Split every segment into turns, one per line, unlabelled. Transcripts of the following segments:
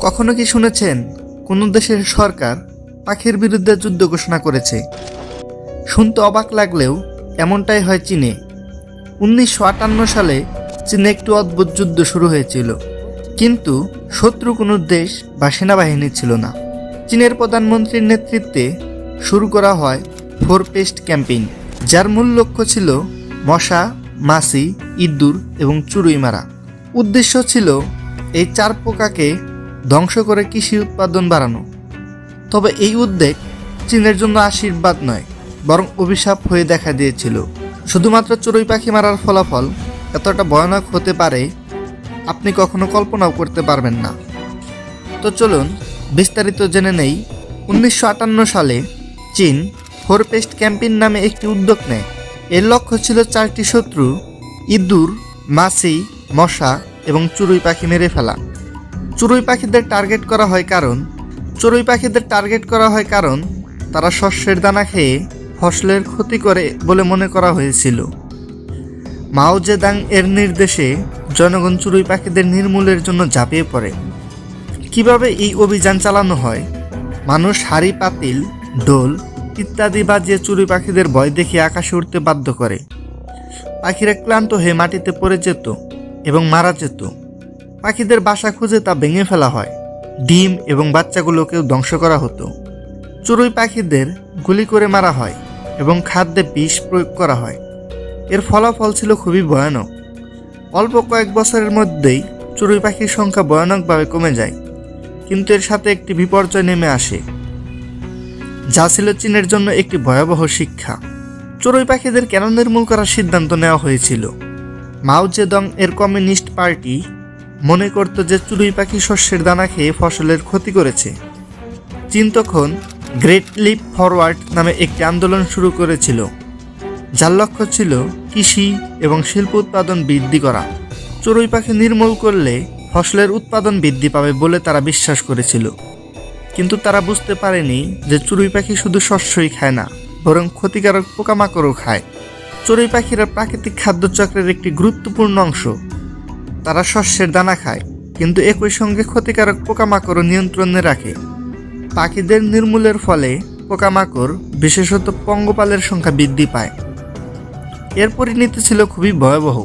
কখনো কি শুনেছেন কোনো দেশের সরকার পাখির বিরুদ্ধে যুদ্ধ ঘোষণা করেছে? শুনতে অবাক লাগলেও এমনটাই হয় চীনে। 1958 সালে চীনে একটি অদ্ভুত যুদ্ধ শুরু হয়েছিল, কিন্তু শত্রু কোনো দেশ বা সেনাবাহিনী ছিল না। চীনের প্রধানমন্ত্রীর নেতৃত্বে শুরু করা হয় 4 পেস্ট ক্যাম্পেইন, যার মূল লক্ষ্য ছিল মশা, মাছি, ইঁদুর এবং চড়ুই মারা। উদ্দেশ্য ছিল এই 4 পোকাকে ধ্বংস করে কৃষি উৎপাদন বাড়ানো। তবে এই উদ্যোগ চীনের জন্য আশীর্বাদ নয়, বরং অভিশাপ হয়ে দেখা দিয়েছিল। শুধুমাত্র চড়ুই পাখি মারার ফলাফল এতটা ভয়ানক হতে পারে আপনি কখনো কল্পনাও করতে পারবেন না। তো চলুন বিস্তারিত জেনে নেই। 1958 সালে চীন 4 পেস্ট ক্যাম্পেইন নামে একটি উদ্যোগ নেয়। এর লক্ষ্য ছিল 4টি শত্রু ইঁদুর, মাছি, মশা এবং চড়ুই পাখি মেরে ফেলা। চড়ুই পাখিদের টার্গেট করা হয় কারণ তারা শস্যের দানা খেয়ে ফসলের ক্ষতি করে বলে মনে করা হয়েছিল। মাও জেদাং এর নির্দেশে জনগণ চড়ুই পাখিদের নির্মূলের জন্য ঝাঁপিয়ে পড়ে। কিভাবে এই অভিযান চালানো হয়? মানুষ হাঁড়ি, পাতিল, ঢোল ইত্যাদি বাজিয়ে চড়ুই পাখিদের ভয় দেখিয়ে আকাশে উঠতে বাধ্য করে। পাখিরা ক্লান্ত হয়ে মাটিতে পড়ে যেত এবং মারা যেত। পাখিদের বাসা খুঁজে তা ভেঙে ফেলা হয়। ডিম এবং বাচ্চাগুলোকেও ধ্বংস করা হতো। চড়ুই পাখিদের গুলি করে মারা হয় এবং খাদ্যে বিষ প্রয়োগ করা হয়। এর ফলাফল ছিল খুবই ভয়ানক। অল্প কয়েক বছরের মধ্যেই চড়ুই পাখির সংখ্যা ভয়ানকভাবে কমে যায়, কিন্তু এর সাথে একটি বিপর্যয় নেমে আসে, যা ছিল চীনের জন্য একটি ভয়াবহ শিক্ষা। চড়ুই পাখিদের কেন নির্মূল করার সিদ্ধান্ত নেওয়া হয়েছিল? মাও জেদং এর কমিউনিস্ট পার্টি মনে করত যে চড়ুই পাখি শস্যের দানা খেয়ে ফসলের ক্ষতি করেছে। চীন তখন গ্রেট লিপ ফরওয়ার্ড নামে একটি আন্দোলন শুরু করেছিল, যার লক্ষ্য ছিল কৃষি এবং শিল্প উৎপাদন বৃদ্ধি করা। চড়ুই পাখি নির্মূল করলে ফসলের উৎপাদন বৃদ্ধি পাবে বলে তারা বিশ্বাস করেছিল। কিন্তু তারা বুঝতে পারেনি যে চড়ুই পাখি শুধু শস্যই খায় না, বরং ক্ষতিকারক পোকামাকড়ও খায়। চড়ুই পাখিরা প্রাকৃতিক খাদ্যচক্রের একটি গুরুত্বপূর্ণ অংশ। তারা শস্যের দানা খায়, কিন্তু একই সঙ্গে ক্ষতিকারক পোকামাকড়ও নিয়ন্ত্রণে রাখে। পাখিদের নির্মূলের ফলে পোকামাকড়, বিশেষত পঙ্গপালের সংখ্যা বৃদ্ধি পায়। এর পরিণতি ছিল খুবই ভয়াবহ।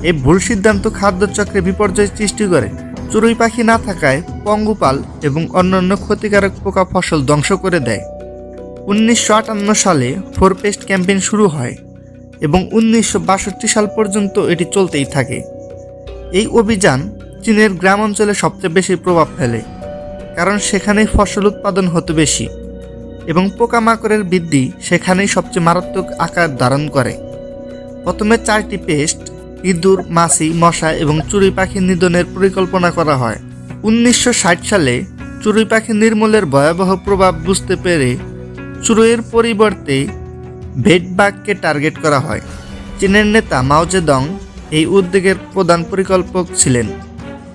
এই ভুল সিদ্ধান্ত খাদ্যচক্রে বিপর্যয় সৃষ্টি করে। চড়ুই পাখি না থাকায় পঙ্গপাল এবং অন্যান্য ক্ষতিকারক পোকা ফসল ধ্বংস করে দেয়। 1958 সালে 4 পেস্ট ক্যাম্পেইন শুরু হয় এবং 1962 সাল পর্যন্ত এটি চলতেই থাকে। এই অভিযান চীনের গ্রাম অঞ্চলে সবচেয়ে বেশি প্রভাব ফেলে, কারণ সেখানেই ফসল উৎপাদন হতো বেশি এবং পোকামাকড়ের বৃদ্ধি সেখানেই সবচেয়ে মারাত্মক আকার ধারণ করে। প্রথমে 4টি পেস্ট ইঁদুর, মাছি, মশা এবং চড়ুই পাখি নিধনের পরিকল্পনা করা হয়। 1960 সালে চড়ুই পাখি নির্মূলের ভয়াবহ প্রভাব বুঝতে পেরে চড়ুইয়ের পরিবর্তে বেডবাগকে টার্গেট করা হয়। চীনের নেতা মাও জেদং এই উদ্যোগের প্রধান পরিকল্পক ছিলেন।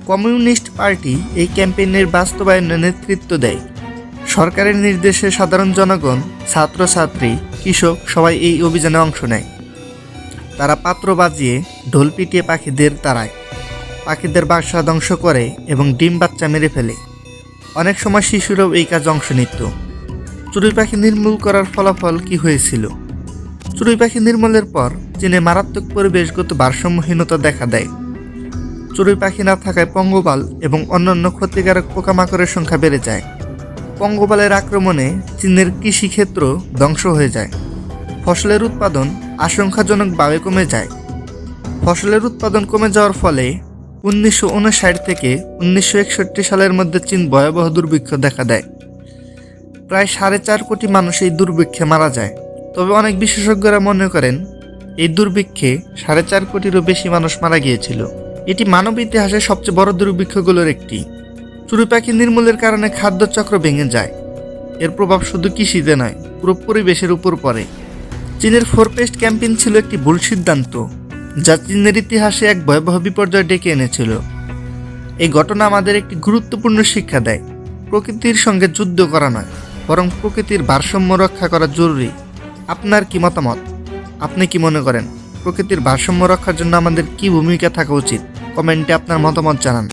কমিউনিস্ট পার্টি এই ক্যাম্পেইনের বাস্তবায়নে নেতৃত্ব দেয়। সরকারের নির্দেশে সাধারণ জনগণ, ছাত্রছাত্রী, কৃষক সবাই এই অভিযানে অংশ নেয়। তারা পাত্র বাজিয়ে, ঢোল পিটিয়ে পাখিদের তাড়ায়, পাখিদের বাসা ধ্বংস করে এবং ডিম বাচ্চা মেরে ফেলে। অনেক সময় শিশুরাও এই কাজে অংশ নিত। চড়ুই পাখি নির্মূল করার ফলাফল কি হয়েছিল? চড়ুই পাখি নির্মূলের পর চীনে মারাত্মক পরিবেশগত ভারসাম্যহীনতা দেখা দেয়। চড়ুই পাখি না থাকায় পঙ্গপাল এবং অন্যান্য ক্ষতিকারক পোকামাকড়ের সংখ্যা বেড়ে যায়। পঙ্গপালের আক্রমণে চীনের কৃষিক্ষেত্র ধ্বংস হয়ে যায়। ফসলের উৎপাদন আশঙ্কাজনকভাবে কমে যায়। ফসলের উৎপাদন কমে যাওয়ার ফলে 1959 থেকে 1961 সালের মধ্যে চীন ভয়াবহ দুর্ভিক্ষ দেখা দেয়। প্রায় 4.5 কোটি মানুষ এই দুর্ভিক্ষে মারা যায়। তবে অনেক বিশেষজ্ঞরা মনে করেন এই দুর্ভিক্ষে 4.5 কোটিরও বেশি মানুষ মারা গিয়েছিল। এটি মানব ইতিহাসের সবচেয়ে বড় দুর্ভিক্ষগুলোর একটি। চড়ুই পাখি নির্মূলের কারণে খাদ্যচক্র ভেঙে যায়। এর প্রভাব শুধু কৃষিতে নয়, পুরো পরিবেশের উপর পড়ে। চীনের 4 পেস্ট ক্যাম্পেইন ছিল একটি ভুল সিদ্ধান্ত, যা চীনের ইতিহাসে এক ভয়াবহ বিপর্যয় ডেকে এনেছিল। এই ঘটনা আমাদের একটি গুরুত্বপূর্ণ শিক্ষা দেয়। প্রকৃতির সঙ্গে যুদ্ধ করা নয়, বরং প্রকৃতির ভারসাম্য রক্ষা করা জরুরি। আপনার কি মতামত? আপনি কি মনে করেন প্রকৃতির ভারসাম্য রক্ষার জন্য আমাদের কি ভূমিকা থাকা উচিত? কমেন্টে আপনার মতামত জানান।